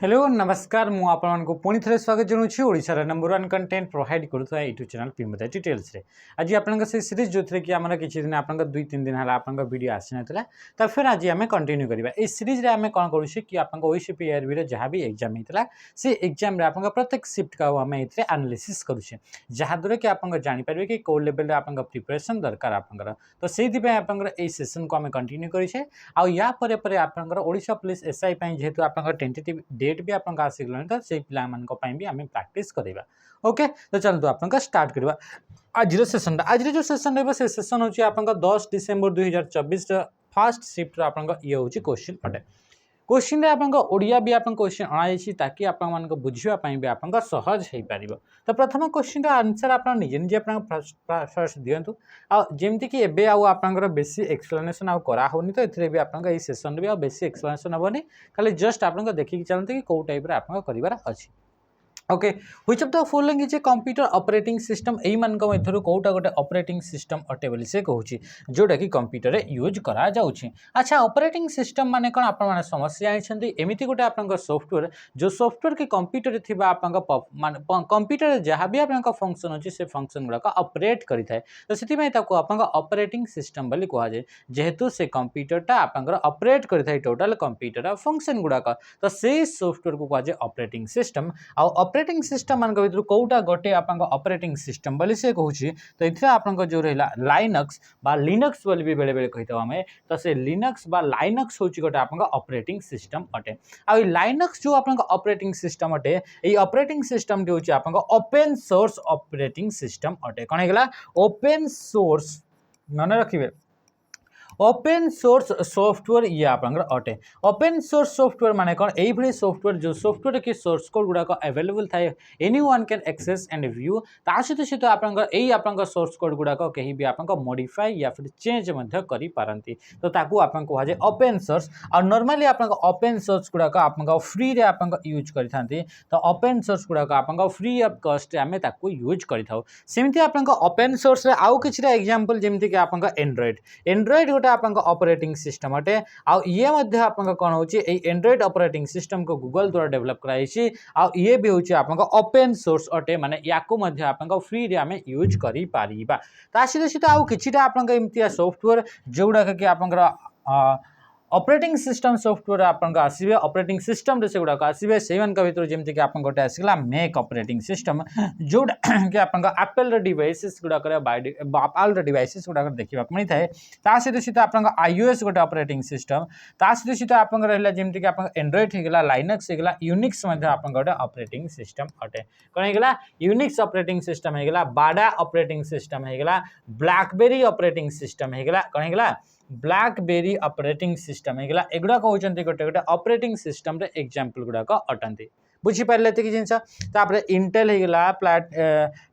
Hello नमस्कार मु आपको पुणी थे स्वागत जनाऊँगी ओडिशार नंबर 1 कंटेंट प्रोवाइड करुवा यूट्यूब चैनल पिमदा डिटेल्स रे आज आपन से सीरीज जो थे कि आम किसी दिन आप 2-3 दिन है आप वीडियो आसी ना तो फिर आज आम कंटिन्यू करवा ये सीरीज रे आम कौन करुचे कि आप ओईसीपी आरबी जहाँ भी एग्जाम होता से एग्जाम आप प्रत्येक शिफ्ट का आम ये एनालिसिस करुचे जहाँद्वारा कि आप जापर कि कौ लेवल आप प्रिपरेशन दरकार आपंकर तो से सेसन को आम कंटिन्यू करें आया ओडिशा पुलिस एसआई जेहेतु आप टेंटेटिव डेट भी आप आसिगलानी तो से पिला भी आम प्रैक्टिस करवा ओके तो चलते आप स्टार्ट करवा आज सेसन आज जो सेसन रहा से सेसन हूँ आप 10 डिसेम्बर 2024 फास्ट शिफ्ट आप ये हूँ क्वेश्चन अटे क्वेश्चन आप ओडिया भी आप क्वेश्चन अणाई ताकि आप बुझापी भी आप सहज हो पार तो प्रथम क्वेश्चन आंसर आप निजे निजे फर्स्ट दिंतु आमती कि एबे आप बेसी एक्सप्लेनेशन आउ कराऊनी तो ये भी आप सेसन भी बेसी एक्सप्लेनेशन हेनी खाली जस्ट आप देखिए चलते कि कौ टाइप आप करार अच्छी okay which of the following is a computer operating system यही मानक मध्यरु कोटा गोटे ऑपरेटिंग सिस्टम अटे बोली से कहूची जोटा कि कंप्यूटर रे यूज करा जाउची। अच्छा ऑपरेटिंग सिस्टम माने कोन आपण माने समस्या आइछन्ती एमिति गोटे आपनका सॉफ्टवेयर जो सॉफ्टवेयर के कंप्यूटर रे थिबा आपनका माने कंप्यूटर रे जहाँ भी आपनका फंक्शन होची से फंक्शन गुडा ऑपरेट करि थाए तो सेति में ताको आपनका ऑपरेटिंग सिस्टम बोली कहा जाय जेहेतु से कंप्यूटरटा आपनका ऑपरेट करि थाए टोटल कंप्यूटर फंक्शन गुडा तो से सॉफ्टवेयर को कहा जाय ऑपरेटिंग सिस्टम आ ऑपरेटिंग सिस्टम मान भर कौटा गोटे आप ऑपरेटिंग सिस्टम बोली से कहूँ तो ये आप जो रहा लाइनक्स बा लिनक्स बोली भी बेले बेले कही आम तो से लिनक्स बा लाइनक्स हूँ गोटे आप ऑपरेटिंग सिस्टम अटे आ लाइनक्स जो आप ऑपरेटिंग सिस्टम अटे ये ऑपरेटिंग सिस्टम हूँ आप ओपन सोर्स ऑपरेटिंग सिस्टम अटे कौन है ओपन सोर्स मन रखिए ओपन सोर्स सॉफ्टवेयर ये आप अटे ओपन सोर्स सॉफ्टवेयर माने कौन यही सॉफ्टवेयर जो सॉफ्टवेयर की सोर्स कोड गुड़ाक अवेलेबल थाए any one can access and view ता सहित आप सोर्स कोड गुड़ाक कहीं भी आप मॉडिफाई या फिर चेंज करि पारंती तो ताकू आप कहा जाए ओपन सोर्स और नॉर्मली आप ओपन सोर्स गुड़ाक आप फ्री रे आप यूज करथांती तो ओपन सोर्स गुड़ाक आप फ्री ऑफ कॉस्ट आम ताकू यूज करिथाउ सेमती आप ओपन सोर्स रे आउ किछटा एग्जांपल जेमती कि आप एंड्रॉइड गोटे आप ऑपरेटिंग सिस्टम अटे आ ये मध्य आप कौन हो एंड्रॉइड ऑपरेटिंग सिस्टम को गूगल द्वारा डेवलप कराई आ ये भी होची आप ओपन सोर्स अटे माने याकू मध्य आप फ्री रे आमे यूज करि पारिबा ता सहित आउ किछिटा आप एमतिया सॉफ्टवेयर जोडा कि आप ऑपरेटिंग सिस्टम सॉफ्टवेयर आपन आसवे ऑपरेटिंग सिस्टम रे से गुडा आसवे से मान भर जमती कि आप गोटे आसला मैक ऑपरेटिंग सिस्टम जोड़ा कि आप एप्पल डिवाइसेस गुड़ाक एप्पल डिवाइसेस गुड़ाक देखा मिलता है ता सहित आप iOS गोटे ऑपरेटिंग सिस्टम ता सहित आप जमती कि आप एंड्रॉइड होगा लाइनक्स होगा यूनिक्स आप गोटे ऑपरेटिंग सिस्टम अटे कौन होगा यूनिक्स ऑपरेटिंग सिस्टम होगा बाडा ऑपरेटिंग सिस्टम होगा ब्लैकबेरी ऑपरेटिंग सिस्टम होगा कौन होगा ब्लैकबेरी ऑपरेटिंग सिस्टम होगा एगुड़ा कहते गोटे गोटे ऑपरेटिंग सिस्टम रे एग्जांपल गुड़ाक अटंती बुझीपारे ये जिनस इंटेल होगा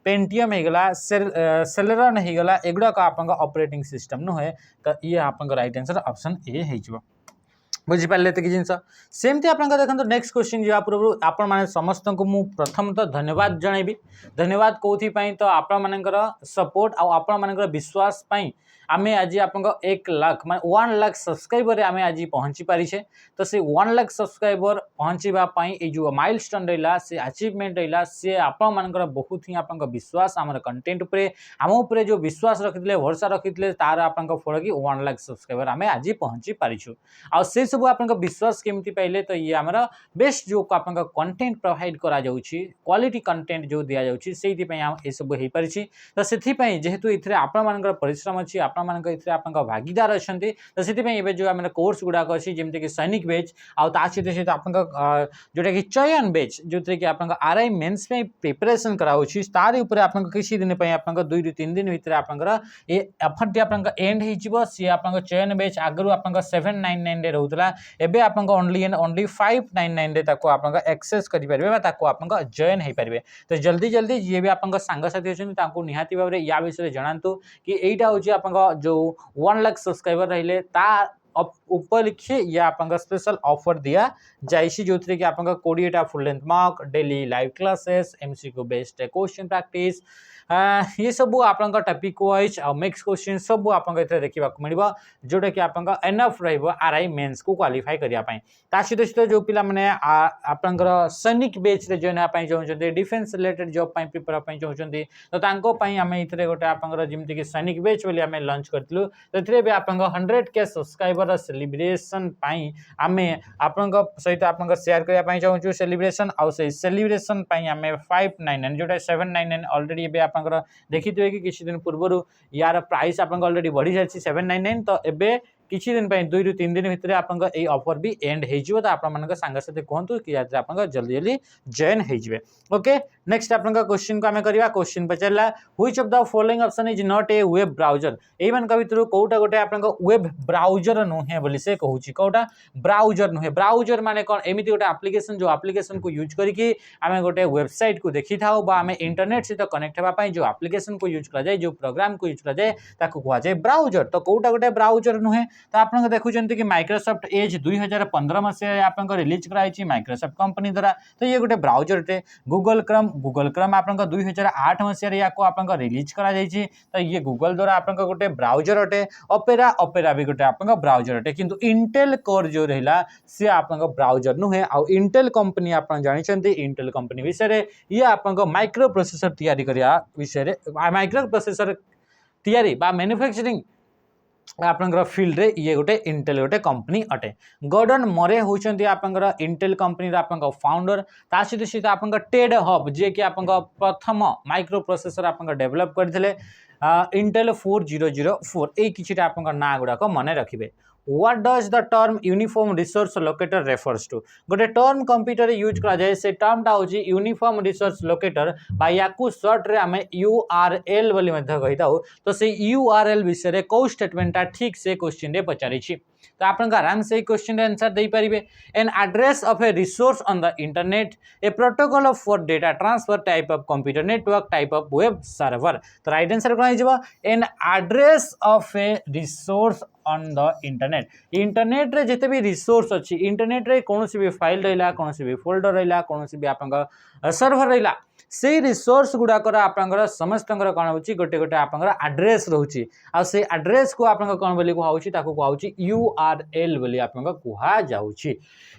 पेंटियम होगा सेलेरन होगा एगुड़ाक आप ऑपरेटिंग सिस्टम नुहे तो ये आप राइट आंसर ऑप्शन ए हो बुझीपारे ये जिनस सेमती आप देखो नेक्स्ट क्वेश्चन जा पूर्व आपण मैंने समस्त को मु प्रथम तो धन्यवाद जनइबी धन्यवाद कौन तो आपण सपोर्ट आपण मान विश्वास आम आज आप 1 लाख माने 1 लाख सब्सक्राइबर आम आज पहुँची पारिछे तो से 1 लाख सब्सक्राइबर पहुँचापी ये जो माइलस्टोन रहा से अचीवमेंट रहा से आपण मानकर बहुत ही आप विश्वास आम कंटेंट उपरे आम उपरे जो विश्वास रखिते भरोसा रखिते तार आप फल कि 1 लाख सब्सक्राइबर आम आज पहुँची पारिछु आ से सब आप विश्वास केमती पाइले तो ये आमर बेस्ट जो आप कंटेंट प्रोवाइड करा जाउछि क्वालिटी कंटेंट जो दिया जाउछि सेहि पई ए सब हो पारिछि तो सेथि पई जेहेतु इथरे आपण मानकर परिश्रम अछि आप भागीदार अच्छा तो से जो आम कोर्स गुड़ाक अच्छी जमीक सैनिक बेच आहित आप जोटा कि चयन बेच जो कि आप आरआई मेन्स प्रिपरेशन कराऊँगी तार उपरे आप किसी दिन आप 2 ରୁ 3 दिन भितर आप एफर्ट आप एंड हो सी आप चयन बेच आगु आप 799 रोला एवं आप ओनली 599 आप एक्सेस करेंगे आप जॉइन हो पारे तो जल्दी जल्दी जी भी आप सांगसाथी अच्छा निहाती भाव में या विषय जनातु कि यहीटा हूँ आप जो 1 लाख सब्सक्राइबर रहिले ता उपलक्षे या आप स्पेशल ऑफर दिया जाइए जो कि आप 20टा full length mark daily live classes MCQ based question practice ये सब आपंक टॉपिक वाइज आ मिक्स क्वेश्चन सब आपको देखा मिल जोटा कि आप एनफ RI मेन्स को क्वालिफाई करने सहित सहित जो पिला मैंने आपंकर सैनिक बेच रे जॉइन होगा चाहते डिफेन्स रिलेटेड जॉब प्रिपेयर होगा चाहते तो आम ये गोटे आपंकर जमीक कि सैनिक बेच बोली आम लंच करूँ तो भी आप 100K सब्सक्राइबर सेलिब्रेशन आम आपण सहित आप शेयर करने चाहूँ सेलिब्रेशन आउ से सेलिब्रेशन आम 599 जोटा 799 ऑलरेडी आप देखिए कि किसी दिन पूर्व यार प्राइस आप ऑलरेडी बढ़ी जाए 799 तो एबे किसी दिन 2 ରୁ 3 दिन भितर आपंक ए ऑफर भी एंड हो तो सांगसाथी कहतु कि आप जल्दी जल्दी जॉइन हो ओके नेक्स्ट आप क्वेश्चन को आम करवा क्वेश्चन पचारा which of the following option is not a web browser एई मान भितर कोटा गोटे आप वेब ब्राउजर नुहे बोली से कहूँ कोटा ब्राउजर नुहे ब्राउजर माने कौन एमती गोटे एप्लिकेशन जो एप्लिकेशन को यूज करके आम गोटे वेबसाइट को देखी था आम इंटरनेट सहित कनेक्ट होगापाई जो एप्लिकेशन को यूज कराए जो प्रोग्राम को यूज कराए कहुए ब्राउजर तो कोटा गोटे ब्राउजर नुहे तो आप देखुं कि माइक्रोसॉफ्ट एज 2015 मसीह आप रिलीज कराई माइक्रोसॉफ्ट कंपनी द्वारा तो ये गोटे ब्राउजर टे गूगल क्रम आप 2008 मसीह या आप रिलीज करा तो ये गूगल द्वारा आप गोटे ब्राउजर अटे ऑपेरा भी गोटे आप ब्राउजर अटे किंतु इंटेल कोर जो रहा सी आप ब्राउजर नुहे आ इंटेल कंपनी आप जानते इंटेल कंपनी विषय ये आप माइक्रो प्रोसेसर तैयारी करने विषय माइक्रो प्रोसेसर तैयारी मैन्युफैक्चरिंग आपंकर फील्ड रे ये गोटे इंटेल गोटे कंपनी अटे गॉर्डन मरे होचंती आपंकर इंटेल कंपनी आप फाउंडर ता सहित सहित आप टेड हब जे कि आप प्रथम माइक्रो प्रोसेसर आप डेवलप करथिले इंटेल 4004 ए किछिटा आपंकर ना गुडाक मने रखिबे What does the term uniform resource locator refers to? गोटे टर्म कंप्यूटर यूज करा जाए से टर्म टा होची यूनिफॉर्म रिसोर्स लोकेटर बा याकू शॉर्ट रे हमें URL बोली मध्य कहिता हो तो से URL विषय रे को स्टेटमेंट टा ठीक से क्वेश्चन रे पचारि छी तो आप आराम से क्वेश्चन आंसर दे पारिबे an address of a resource on the internet a protocol of for data transfer type of computer network type of web server तो राइट आंसर कोन आइजबो an address of a resource on the internet रे जिते भी resource अच्छी internet रे कौन सी भी फाइल रहा कौन सी भी फोल्डर रहा कौन सी भी आप सर्वर रहा से रिसोर्स गुड़ाकर आप समस्त कौन हो गोटे गोटे आप एड्रेस रोचे आ से एड्रेस को आप कौन बोली कहूँ URL बोली आप कहुच्छी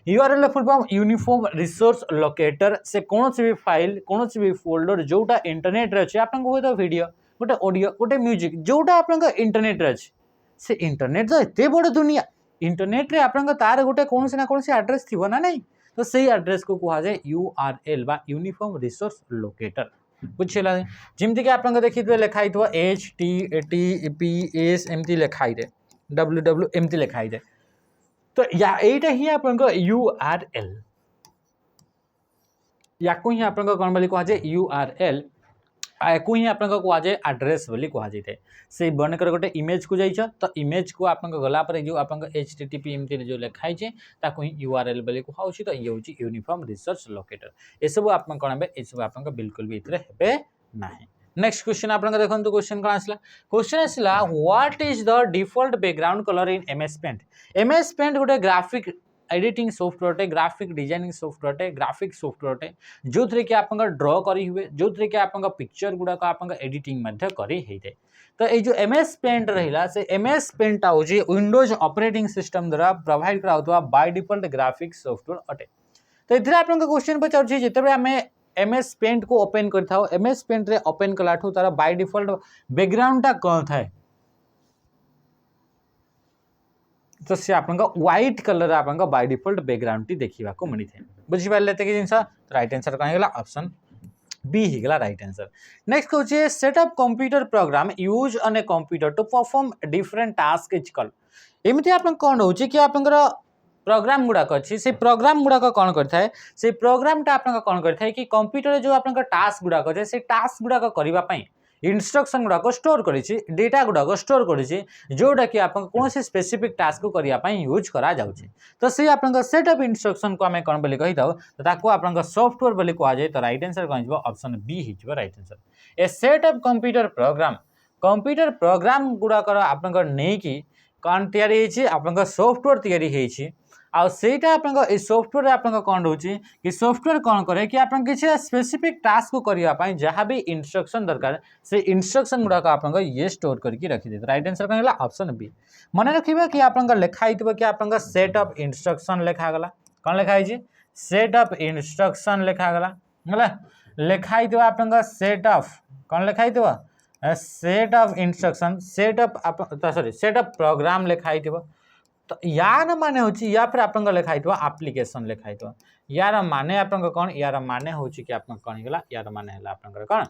URL full form uniform resource locator से कौन सी भी फाइल कौन सी भी फोल्डर जोटा इंटरनेट रे अच्छे आप वीडियो गोटे ऑडियो गोटे म्यूजिक जोटा आप इंटरनेट रे अच्छे से इंटरनेट तो एत बड़ दुनिया इंटरनेट रे आपन तार गोटे कौन से ना कौन से एड्रेस थी ना नहीं तो सही एड्रेस को कहा जाए URL बा यूनिफॉर्म रिसोर्स लोकेटर बुझेगा जमती कि आप देखिए लिखाई थो HTTPS एमती लिखाई दे www एमती लिखाई दे तो या एटा ही आप URL या को ही आप कौन बोली कहा जाए URL को ही आप कहुए एड्रेस बोली कहुए से बनकर गोटे इमेज को जाइछ तो इमेज को आप गला पर जो आप HTTP एमती जो लिखाई ताको ही URL बोली कहुच्छी तो ये हूँ यूनिफॉर्म रिसोर्स लोकेटर ये सब आप कौन हे ये सब आप बिल्कुल भी इतने हेबे नहीं नेक्स्ट क्वेश्चन आप देखो क्वेश्चन कौन आसला क्वेश्चन आसला what is the default background colour in MS Paint MS Paint गोटे ग्राफिक एडिटिंग सॉफ्टवेयर टे ग्राफिक डिजाइनिंग सॉफ्टवेयर टे ग्राफिक सॉफ्टवेयर टे जो थरे कि आप ड्रॉ करी हुए जो थरे कि आप पिक्चर गुड़ाक आप एडिटिंग मध्य करी होते तो ये जो MS Paint रहा से MS Paint हो विंडोज ऑपरेटिंग सिस्टम द्वारा प्रोवाइड करा बाय डिफॉल्ट ग्राफिक सॉफ्टवेयर अटे तो ये आप क्वेश्चन पचार जिते आम MS Paint को ओपन कर MS Paint रे ओपन कलाठू तार बाय डिफॉल्ट बैकग्राउंड टा कौन थाए तो सी आप व्हाइट कलर आप बाय डिफॉल्ट बैकग्राउंड टी देखा मिली थे बुझिपारे कि जिन राइट आंसर कौन होगा ऑप्शन बी होगा राइट आंसर नेक्स्ट कहे set up computer program use on a computer to perform different task is called एमती आप कौन हो कि आप प्रोग्राम गुड़ाक अच्छी से प्रोग्राम गुड़ाक कौन करता है से प्रोग्रामटा आप कौन करता है कि कंप्यूटर जो आप टास्क गुड़ाक अच्छे से टास्क गुड़ाक करने इंस्ट्रक्शन गुड़ाक स्टोर करी डेटा गुड़ाक स्टोर करी जोटा कि आप कौन से स्पेसिफिक टास्क को करने यूज करा जाउछि तो से आप सेटअप इंस्ट्रक्शन को आम कौन बोली कही था तो आप सॉफ्टवेयर बोली कहुए तो राइट आंसर कौन हो ऑप्शन बी हो right answer a setup computer program गुड़ाक आप नहीं कि कौन तैयारी आप सॉफ्टवेयर तैयारी आईटा आप सॉफ्टवेयर आप कौन रोचे कि सॉफ्टवेयर कौन करे कि आप किसी स्पेसिफिक टास्क को करने जहाँ भी इंस्ट्रक्शन दरकार से इंस्ट्रक्शन गुड़ाक आप ये स्टोर करके रखिदे। राइट आंसर कौन है ऑप्शन बी। मन रखा कि आप लिखाई कि आप सेट ऑफ इंस्ट्रक्शन लिखागला कौन लिखाई सेट ऑफ इंस्ट्रक्शन लिखागला लिखाई आप सेट ऑफ कौन लिखाई set of instruction set of sorry set of program लिखाई तो यार माने होची या फिर आप लिखाई एप्लिकेशन लिखाई यार माने आप कौन यार माने होची कि आप कौन गला यार माने है आप कौन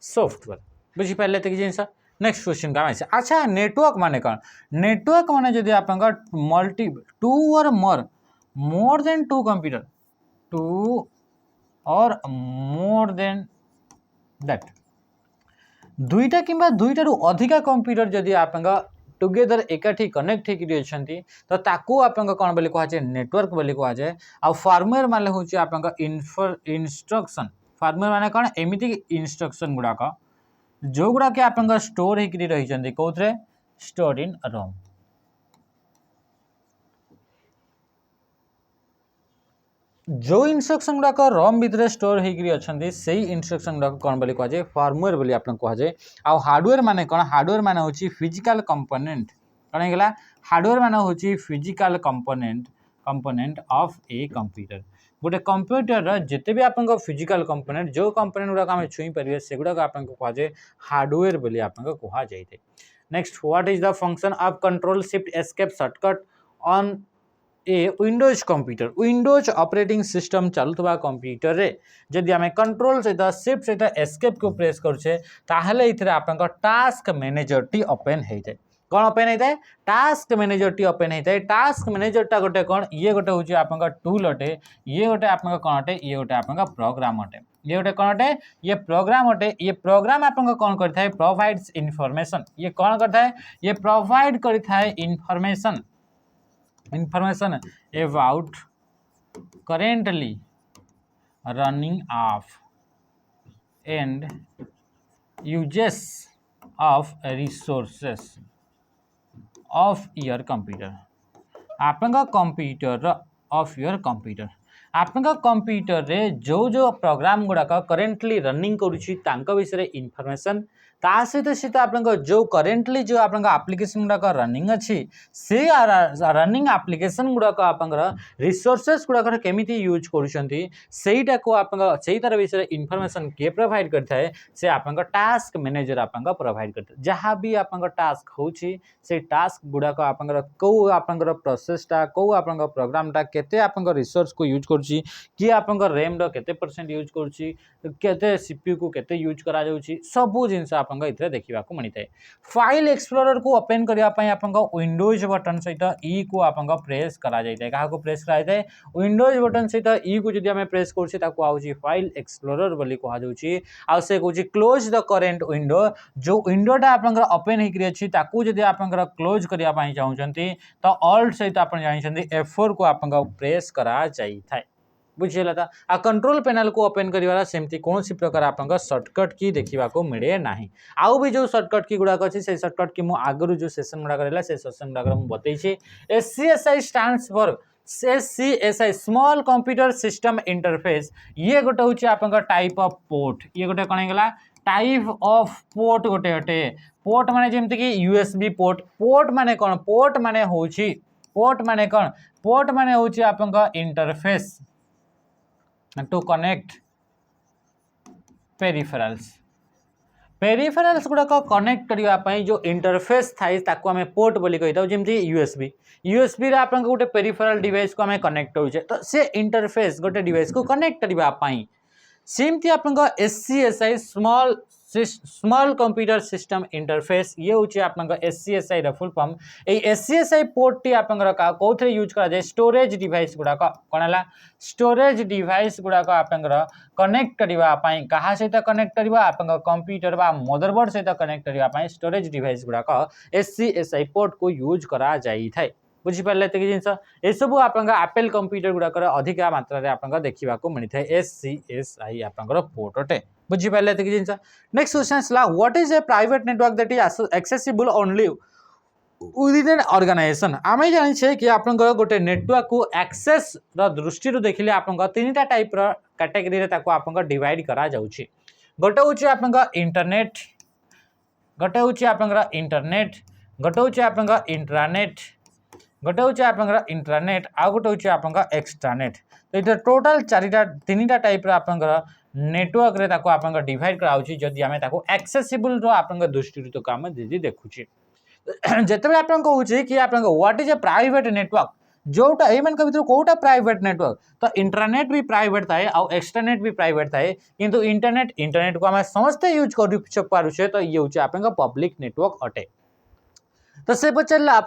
सॉफ्टवेयर बुझीपारे तो जिन नेक्स्ट क्वेश्चन का अच्छा नेटवर्क माने कौन नेटवर्क माने जदि आप multi two or more than two computer two or more then that दुईटा किंबा दुईटारू अधिका कंप्यूटर जदि आप टुगेदर एकाठी कनेक्ट होती तो ताकू आप कौन बोली कहुए नेटवर्क बोली कहुए। आ फार्मवेयर माने हूँ आप इंस्ट्रक्शन फार्मवेयर माने कौन एमती इंस्ट्रक्शन गुड़ाक जो गुड़ाक आप स्टोर होकर रही कौन स्टोर इन रोम। जो इंस्ट्रक्शन गुड़ाक रम भितर स्टोर होकर अच्छा से इंस्ट्रक्शन गुड़ाक कौन बोली कहुए फार्मवेयर बोली आप कहुए। आ हार्डवेयर माने कौन हार्डवेयर माने हूँ फिजिकल कंपोनेंट कौन होगा हार्डवेयर माने हूँ physical component of a computer गोटे कंप्यूटर जिते भी आप फिजिकल कंपोनेंट जो कंपोनेंट गुड़ाक आम छुई पारे से गुड़ाक आप कहुए हार्डवेयर बोली आप कहुए। Next what is the function of control shift escape shortcut on a Windows computer Windows operating system चलुवा कंप्यूटर रे जदि आम कंट्रोल सहित शिफ्ट सहित एस्केप को प्रेस करुचे ताहले इथरे आपन टास्क मैनेजर टी ओपन होता है कौन ओपन होता है टास्क मैनेजर टी ओपन होता है। टास्क मैनेजर टा गोटे कौन ये गोटे हूँ आप टूल अटे ये गोटे आप कौन अटे ये गोटे आप प्रोग्राम अटे ये गोटे कौन अटे ये प्रोग्राम अटे ये प्रोग्राम आप कौन करता है प्रोवाइड्स इनफॉरमेशन ये कौन करता है ये प्रोवाइड करता है information about currently running of and uses of resources of your computer आपका कंप्यूटर ऑफ योर कंप्यूटर आपका कंप्यूटर रे जो जो प्रोग्राम गुड़ाक करेन्टली रनिंग करुँच विषय इनफॉरमेशन ता सहित आप जो करेन्टली जो आप एप्लिकेशन गुड़ाक रनिंग अच्छी से रनिंग एप्लिकेशन गुड़ाक आप रिसोर्सेस गुड़ाक केमिति यूज करूटा को आप तार विषय इनफॉरमेशन किए प्रोवाइड करता है से आप टास्क मैनेजर आप प्रोवाइड करता है जहाँ भी आप टास्क होची टास्क गुड़ाक आप प्रोसेसटा कौ आप प्रोग्रामटा केते आप रिसोर्स को यूज करुँची किए आप रैम केते परसेंट यूज करुँची केते सीपीयू को केते यूज करा जाउची सबु जिनस आप देखा मिलता है। फाइल एक्सप्लोरर को ओपन करने विंडोज बटन सहित ई को आप प्रेस करा जाता है क्या प्रेस करा जाता है विंडोज बटन सहित ई को जब आम प्रेस करुँचे फाइल एक्सप्लोरर बोली कहुँचे आ से कहूँ क्लोज द करेन्ट विंडो जो विंडोटा आप ओपन होकर जब आप क्लोज करने चाहते तो ऑल्ट सहित आप जानते F4 को आप प्रेस करा जाए बुझीगला था। आ कंट्रोल पैनल को ओपन करवाला सेमती कौन सी प्रकार आप सर्टकट की देखा मिले ना आउ भी जो सर्टकट की गुड़ाक अच्छी से सर्टकट की आगु जो सेसन गुड़ाक रहा से सेसन गुड़ाक मुझे SCSI stands for SCSI small computer system interface ये गोटे हूँ आप टाइप ऑफ पोर्ट ये गोटे कौन होगा टाइप ऑफ पोर्ट गोटे अटे पोर्ट माने जेमती कि USB पोर्ट माने कौन पोर्ट माने होची पोर्ट माने कौन पोर्ट माने होची आप इंटरफेस टू कनेक्ट पेरिफेराल्स गुड़ाक कनेक्ट करने जो इंटरफेस थाई ताको आमे पोर्ट बोली कही जमी यूएसबी आप गोटे पेरिफेराल डिवाइस को आम कनेक्ट करुचे तो से इंटरफेस गोटे डिवाइस को कनेक्ट करने सेमती आप SCSI small computer system interface ये हूँ आप SCSI फुल फॉर्म ये SCSI पोर्ट टी आप कौन यूज करा स्टोरेज डिवाइस गुड़ाक कौन है स्टोरेज डिवाइस गुड़ाक आप कनेक्ट करने क्या सहित कनेक्ट करवा आप कंप्यूटर बा मदरबोर्ड सहित कनेक्ट करने स्टोरेज डिवाइस गुड़ाक SCSI पोर्ट को यूज करा जाई थाए बुझीपारे ये जिनस ये सब आप एप्पल कंप्यूटर गुड़ाक अधिका मात्रा आप देखा मिलता है SCSI आप पोर्ट अटे बुझीपारे ये जिनस। Next question what is a private network that is accessible only within an organization आम जाने कि आप गोटे नेटवर्क को एक्सेस दृष्टि देखिले आप तीन टाइप कैटेगरी आप डिवाइड करा जाउछि। गोटे हूँ आप इंटरनेट, गोटे हूँ आप इंटरनेट, गोटे हूँ आप इंट्रानेट, गोटे हूँ आप इंट्रानेट आ गोटे हूँ आप एक्सट्रानेट। तो ये टोटाल चारिटा तीन टाइप आप नेटवर्क रे ताको आप डिवाइड कराउछि जदि आमे ताको एक्सेसिबल रो आप दृष्टि तो आम दीदी देखुछि। जिते आप कहूँ कि आप what is a private network जोटा ये भर कौटा प्राइवेट नेटवर्क तो इंटरनेट भी प्राइवेट थाए आउ एक्सटरनेट भी प्राइवेट थाए किंतु इंटरनेट को आम समस्ते यूज कर पारुछे तो ये हूँ आप पब्लिक नेटवर्क अटे। तो से पचारा आप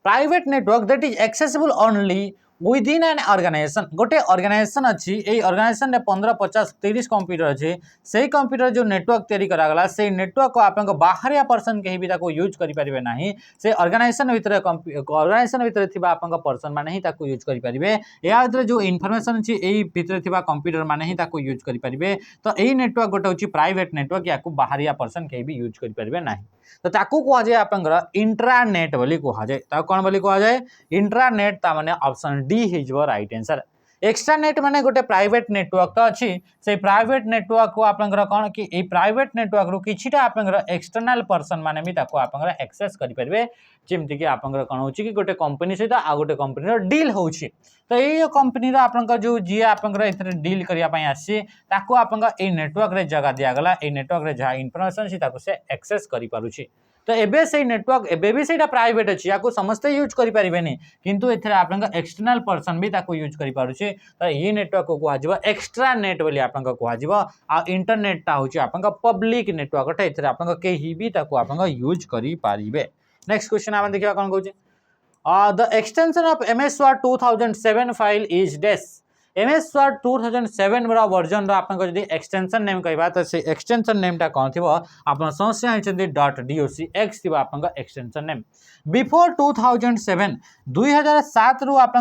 private network that is accessible only within an organization. गोटे ऑर्गेनाइजेशन अच्छी ये ऑर्गेनाइजेशन 15 50 30 कंप्यूटर अच्छे से कंप्यूटर जो नेटवर्क तैयारी करागला से नेटवर्क को आप बाहरिया पर्सन कहीं भी यूज करें ना से ऑर्गेनाइजेशन भितर ऑर्गेनाइजेशन भितर थी आप पर्सन मैंने ही यूज करेंगे या भितर जो इनफॉरमेशन अच्छी यही भितर थी कंप्यूटर मैंने ही यूज करेंगे। तो यही नेटवर्क गोटे हूँ प्राइवेट नेटवर्क या बाहरिया पर्सन कहीं भी यूज करेंगे ना। तो ताकू कहुए आप इंट्रानेट बोली कहुए कौन बोली कहुए इंट्रानेट ताने option D is right answer. Extranet माने गोटे प्राइवेट नेटवर्क तो अच्छी से प्राइवेट नेटवर्क को आप कौन कि प्राइवेट नेटवर्क रू किछिटा आप एक्सटर्नल पर्सन माने भी ताको आप एक्सेस करेंगे जमती कि आप कौन हो कि गोटे कंपनी सहित आ गोटे कंपनी डील हो। तो ये कंपनी आप जो जी आप डील करने आसी ताको आप नेटवर्क रे जगह दिगला ये नेटवर्क रे जहाँ इनफॉरमेशन से एक्सेस कर पारुछि। तो एबे से नेटवर्क एबे भी सेटा प्राइवेट अच्छी या समस्ते यूज करें किंतु एथरे आप एक्सटर्नल पर्सन भी ताको यूज कर पारुछि। तो ये नेटवर्क को कहुआ एक्सट्रा नेट बोली आप कहुआ आ इंटरनेटा हूँ आप पब्लिक नेटवर्क अटे एथरे आप कहीं भी ताको आप यूज करें। नेक्स्ट क्वेश्चन आप देखिए कौन कहूँ the extension of MS Word 2007 file is डेस। MS Word 2007 वर्जन रो एक्सटेंशन नेम कहवा तो से एक्सटेंशन नेमटा कौन थी आप समस्या .doc x थी आप एक्सटेंशन नेम बिफोर 2007 2007 रु आप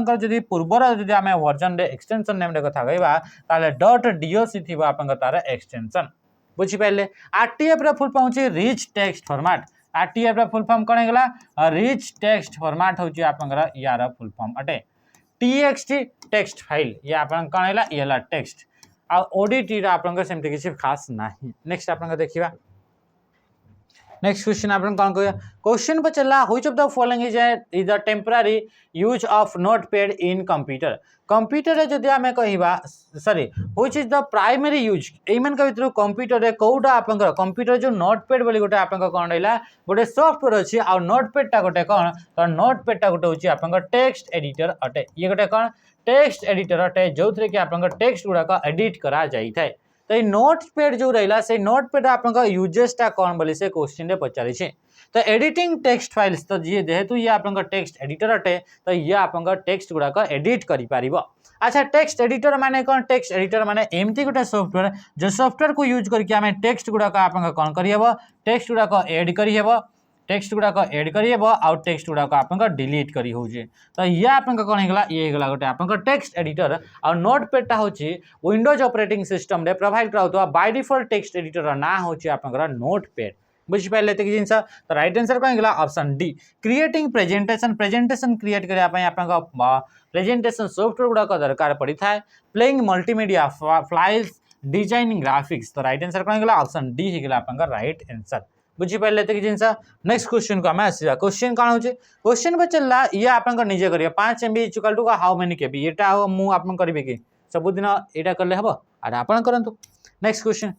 पूर्वर जदि आम वर्जन रे एक्सटेंशन नेम कथा कहवा ताले .doc थी आप तार एक्सटेंशन बुझिपारे। RTF रे फुल फॉर्म होची रिच टेक्स्ट फॉर्मेट। RTF रे फुल फॉर्म कौन है रिच टेक्स्ट फॉर्मेट होची आप यार फुल फॉर्म अटे। TXT टेक्स्ट फाइल ये आप कौन है ये टेक्स्ट आ ODT आप किसी खास ना। नेक्स्ट आप देखा नेक्स्ट क्वेश्चन आप कौन कह क्वेश्चन पचला which of the following is the temporary use of notepad in computer. Computer जदि आम कहवा sorry which is the primary use एमन भर कंप्यूटर रे कौटा आप कंप्यूटर जो नोटपैड बोली गोटे आप कौन रहा गोटे सॉफ्टवेयर अच्छी आ नोटपैडटा गोटे कौन तो नोटपैडटा गोटे हूँ आप टेक्स्ट एडिटर अटे। ये गोटे कौन टेक्स्ट एडिटर अटे जो थे कि आप टेक्स्ट गुड़ाक एडिट करा जाई थाए। तो ये नोटपैड जो रहा से नोटपैड आप यूजेसटा कौन बोली से क्वेश्चन रे पचारि। तो एडिटिंग टेक्स्ट फाइल्स तो जी जेहेतु ये आप टेक्स्ट एडिटर अटे तो ये आप टेक्स्ट गुड़ाक एडिट कर पार। अच्छा टेक्स्ट एडिटर माने कौन टेक्स्ट एडिटर माने एमती गोटे सॉफ्टवेयर जो सॉफ्टवेयर को यूज करके आम टेक्स्ट गुड़ाक आप कौन करहब टेक्स्ट गुड़ाक एड करहब टेक्स्ट गुड़ाक एड करहब आउ टेक्स्ट गुड़ाक आप डिलीट करी हो। तो ये आप कौन है ये गोटे आप टेक्स्ट एडिटर आ नोटपैडटा हूँ विंडोज ऑपरेटिंग सिस्टम रे प्रोवाइड कराउथवा बाय डिफॉल्ट टेक्स्ट एडिटर ना हूँ आप नोटपैड बुझिपारे ये जिनस। तो राइट आंसर कौन है option D creating presentation. Presentation create करने आप प्रेजेंटेशन सॉफ्टवेयर गुड़ाक दरकार पड़ी था playing multimedia files designing graphics. तो राइट आंसर कौन है ऑप्शन डी है आप राइट आंसर बुझिपारे ये जिनस। नेक्स्ट क्वेश्चन को आम आसा क्वेश्चन कौन हो क्वेश्चन पचारा ये आप निजे करेंगे 5 MB equal to how many KB ये मुझे करी कि सबुदिन यहाँ कले हम आरे आप करूँ। Next question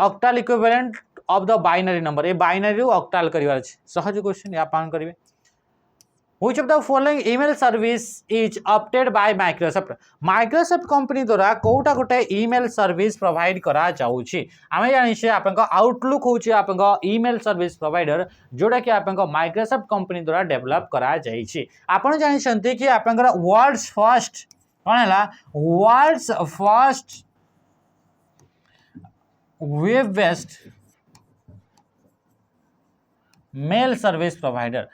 octal equivalent of the binary number ये बाइनरी ऑक्टाल कर सहज क्वेश्चन आप करेंगे which of the following email service is opted by Microsoft. Microsoft company द्वारा कौटा गोटे ईमेल सर्विस प्रोवाइड करा जाउछि आम जानी आप आउटलुक हूँ आप ईमेल सर्विस प्रोवाइडर जोड़ा कि आप माइक्रोसॉफ्ट कंपनी द्वारा डेवलप करा जाइछि। आपण जानते कि आप वर्ल्ड्स फर्स्ट कौन है world's first web based mail service provider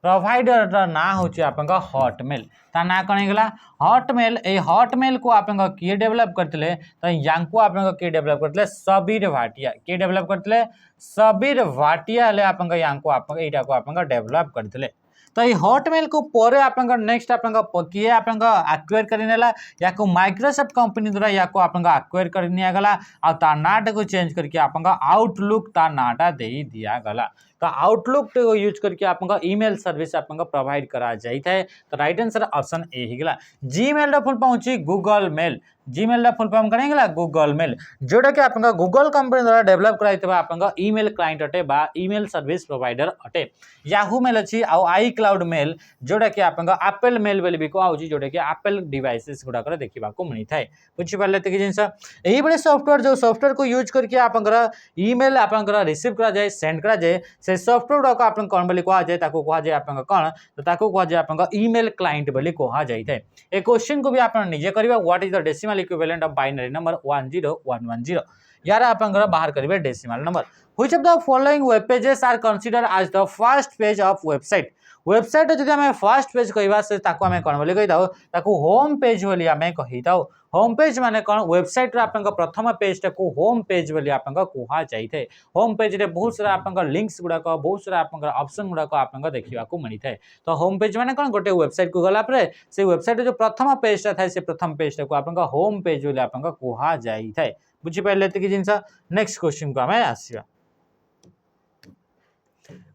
provider ना हूँ आपंका हॉटमेल ता ना कौन होगा हॉटमेल ए हॉटमेल को आपंका किए डेवलप करते तो यांको आपंका किए डेवलप करते सबीर भाटिया किए डेवलप करते सबीर भाटिया हेले आपंका यांको आपंका एटा को आपंका डेवलप करते तो ये हॉटमेल को परे आपंका नेक्स्ट आपंका किए आपंका एक्वायर करनेला या को माइक्रोसॉफ्ट कंपनी द्वारा या को आपंका एक्वायर करनिया गला आ ता नाटा को चेंज करके आपंका आउटलुक ता नाटा दे दिया गला तो आउटलुक को यूज करके आपंका ईमेल सर्विस आपंका प्रोवाइड करा जाई थाए तो राइट आंसर ऑप्शन ए ही गला जीमेल रा फुल फॉर्म होची गूगल मेल जीमेल रा फुल फॉर्म कने गला गूगल मेल जोटा कि आपंका गूगल कंपनी द्वारा डेवलप कराइतबा आपंका ईमेल क्लाइंट अटे बा ईमेल सर्विस प्रोवाइडर अटे याहू मेल अछि आ आई क्लाउड मेल जोटा कि आपंका एप्पल मेल बेले भी को आउची जोटा कि एप्पल डिवाइसेस गुडा कर देखिबा को मिनी थाए बुझि पाले त कि जिंस एही बडे सॉफ्टवेयर जो सॉफ्टवेयर को यूज करके आपंका ईमेल आपंका रिसीव करा जाए सेंड करा जाए से सॉफ्टवेयर गुडा को आपन कोन बोली कहा जाए ताको कहा जाए आपंका कोन तो ताको कहा जाए आपंका ईमेल क्लाइंट बोली कहा जाय थाए ए क्वेश्चन को भी आपन निजे करबा what is the decimal equivalent of binary number 10110 यार आपंका बाहर करबे decimal number which of the following web pages are consider as the first page of website website जदि हमें फर्स्ट पेज कहबा से ताको हमें कोन बोली कहिताओ ताको होम पेज बोली हमें कहिताओ होम पेज माने कौन वेबसाइट रे आपन प्रथम पेज को होम पेज बोली आपन कहा जाई थे होम पेज रे बहुत सारा आपन लिंक्स गुडा को बहुत सारा आपन ऑप्शन गुडा को आपन देखिबा को मिली थे तो होम पेज माने कौन गोटे वेबसाइट को गला परे से वेबसाइट जो प्रथम पेज था से प्रथम पेज को आपन होम पेज बोली आपन कहा जाई थे बुझि पाइले त कि जिंस नेक्स्ट क्वेश्चन को हमें आसीबा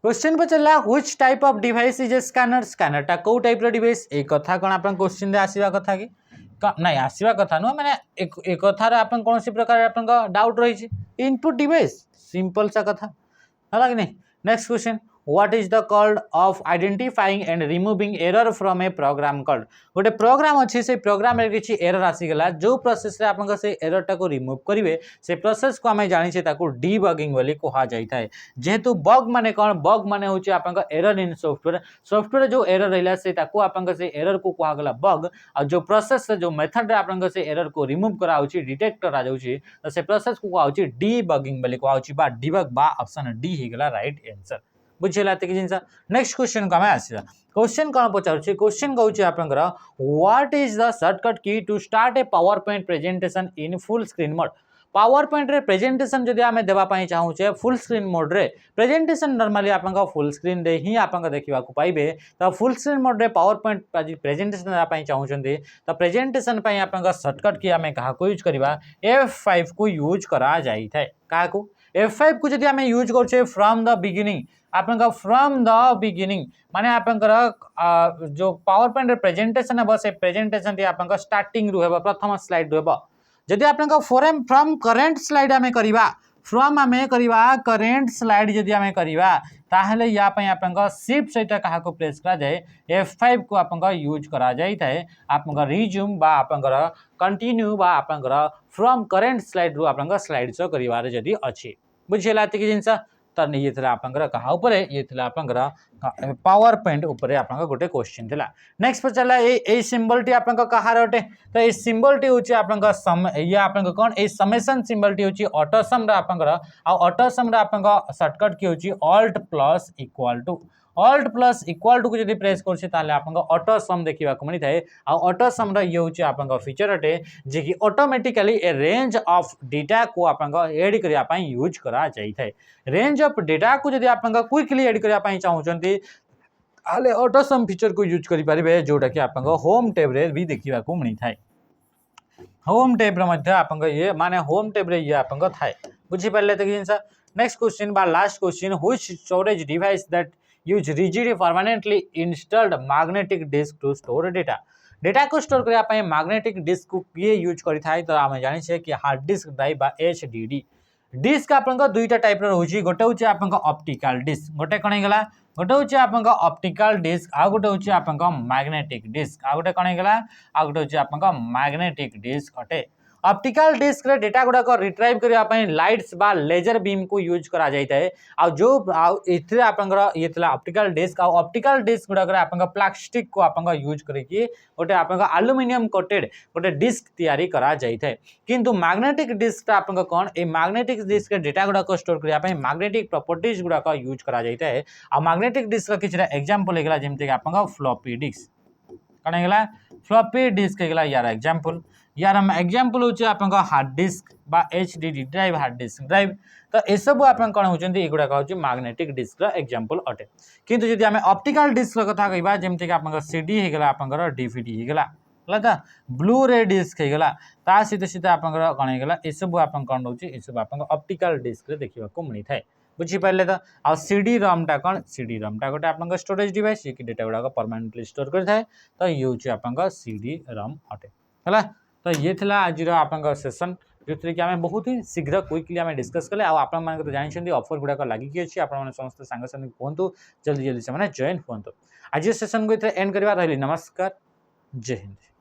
क्वेश्चन पचला which type of device is a scanner scanner टा को टाइप रो डिवाइस ए कथा कोन आपन क्वेश्चन दे आसीबा कथा की नहीं आसवा कथा नुह मैंने एक कथार आपन कौन सी प्रकार आपन का डाउट रही इनपुट डिवाइस सिंपल सा कथा है कि नहीं next question what is the called of identifying and removing error from a program called गोटे प्रोग्राम अच्छी से प्रोग्राम रे किछि एरर आसीगला जो प्रोसेस रे आपन से एरर टा को रिमूव करिवे से प्रोसेस को हमें जानि छे ताको डीबगिंग बोली कहा जाई थाए जेहेतु बग माने कौन बग माने होची आपन का एरर इन सॉफ्टवेयर सॉफ्टवेयर जो एरर रहला से ताको आपन से एरर को कहा गला बग और जो प्रोसेस जो मेथड रे आपन से एरर को रिमूव करा होची डिटेक्ट करा जाउची तो से प्रोसेस को कहा होची डीबगिंग बोली कहा होची बा डीबग बा ऑप्शन डी ही गला राइट आंसर बुझेला त कि जिंस नेक्स्ट क्वेश्चन का मैं आसीला क्वेश्चन कोन पचारछि क्वेश्चन कहउछि आपनकर what is the shortcut key to start a power point presentation in full screen mode power point रे प्रेजेंटेशन जदि आमे देबा पई चाहू छे फुल स्क्रीन मोड रे प्रेजेंटेशन नॉर्मली आपनका फुल स्क्रीन रे ही आपनका देखिबा को पाइबे त फुल स्क्रीन मोड रे पावर पॉइंट प्रेजेंटेशन देबा पई चाहू छथि त प्रेजेंटेशन पई आपनका शॉर्टकट की आमे कहा को यूज करबा F5 को यूज करा जाई थाए का को F5 को जदि आमे यूज करछे फ्रॉम द बिगिनिंग आपनका फ्रॉम द बिगिनिंग माने आपनकर जो पावर पॉइंट रे प्रेजेंटेशन है से प्रेजेंटेशन टी आपनका स्टार्टिंग रु हेबा प्रथम स्लाइड हेबा जदि आपनका फ्रॉम करेंट स्लाइड आमे करिबा फ्रॉम आमे करिबा करेंट स्लाइड जदि आमे करिबा ताहले या पई आपनका शिफ्ट सहित कहा को प्रेस करा जाए F5 को आपनका यूज करा जाई थाए आपनका रिज्यूम बा आपनकर कंटिन्यू बा आपनकर फ्रॉम करेंट स्लाइड रु आपनका स्लाइड शो करिवार जदि अछि बुझेला त कि जिंस तन ये थला आपनकर कहा ऊपर ये थला आपनकर पावर पॉइंट ऊपर आपनका गोटे क्वेश्चन थला नेक्स्ट पर चला ए सिंबल टी आपनका कहा रटे तो ए सिंबल टी होची आपनका सम या आपनका कोन ए समेशन सिंबल टी होची ऑटो सम रा आपनकर आ ऑटो सम रा आपनका शॉर्टकट की होची ऑल्ट प्लस इक्वल टू को जदि प्रेस करछि ताले आपनका ऑटो सम देखिबा को मिली थाए आ ऑटो सम रा ये होची आपनका फीचर अटे जे कि automatically A range of data को आपनका ऐड करिया पई यूज करा जाई थाए रेंज ऑफ डेटा को जदि आपनका क्विकली ऐड करिया पई चाहू छथि आले ऑटो सम फीचर को यूज करि परिबे जोटा कि आपनका होम टैब रे भी देखिबा को मिली थाए होम टैब रे मध्ये आपनका ये माने होम टैब रे ये आपनका थाए बुझि पाले त कि जिंस नेक्स्ट क्वेश्चन बा last question which storage device that use rigid permanently installed magnetic disk to store data को स्टोर करिया पई मैग्नेटिक डिस्क को किए यूज करि थाए तो आमे जानि छे कि हार्ड डिस्क ड्राइव बा HDD डिस्क आपनका दुईटा टाइप रो होची गोटे होची आपनका ऑप्टिकल डिस्क गोटे कोन गेला गोटे होची आपनका ऑप्टिकल डिस्क आ गोटे होची आपनका मैग्नेटिक डिस्क आ गोटे कोन गेला आ गोटे होची आपनका मैग्नेटिक डिस्क अटे ऑप्टिकल डिस्क रे डेटा गुड़ाक रिट्राइव करने लाइट्स बा लेजर बीम को यूज करा जाए आ जो इथे आपंकर ये ऑप्टिकल डिस्क आ ऑप्टिकल डिस्क गुड़ाक आपंका प्लास्टिक को आपंका यूज करके गोटे आपंका एल्युमिनियम कोटेड गोटे डिस्क तैयारी करा जाए किंतु मैग्नेटिक डिस्क आपंका कौन ए मैग्नेटिक डिस्क के डेटा गुड़ाक स्टोर करने मैग्नेटिक प्रॉपर्टीज गुड़ाक यूज करा जाए आ मैग्नेटिक डिस्क का किसी एग्जांपल होगा जमती आपंका फ्लॉपी डिस्क कौन है फ्लॉपी डिस्क होगा यार एग्जांपल यार हम एग्जांपल होचे आपंका हार्ड डिस्क बा HDD drive hard disk drive तो ये सब आप कौन होचंती एगुड़ा होची मैग्नेटिक डिस्क रा एग्जांपल अटे किंतु जदि आमे ऑप्टिकल डिस्क रा कथा कहबा जेमति कि आपंका सीडी हेगला आपंकर डीवीडी हेगला लता ब्लू रे डिस्क हेगला ता सीधे सीधे आपंकर कौन हेगला ये सब आपन कौन होची ये सब आपंका ऑप्टिकल डिस्क रे देखिबा को मिली थाए बुझी पारे तो आ सीडी रॉम टा कौन सीडी रॉम टा गोटे आपंका स्टोरेज डिवाइस ये कि डेटा गुड़ा परमानेंटली स्टोर कर थाए तो ये होची आपंका सीडी रॉम अटे हला तो ये थिला आज आपंका सेशन जो कि आम बहुत ही शीघ्र क्विकली आम डिस्कस कले आप तो जानते ऑफर गुड़ाक लगिकी अच्छी आप समस्त सांगसाथी कहतु जल्दी जल्दी से जॉइन हूँ आज सेशन को एंड करवा रही नमस्कार जय हिंद।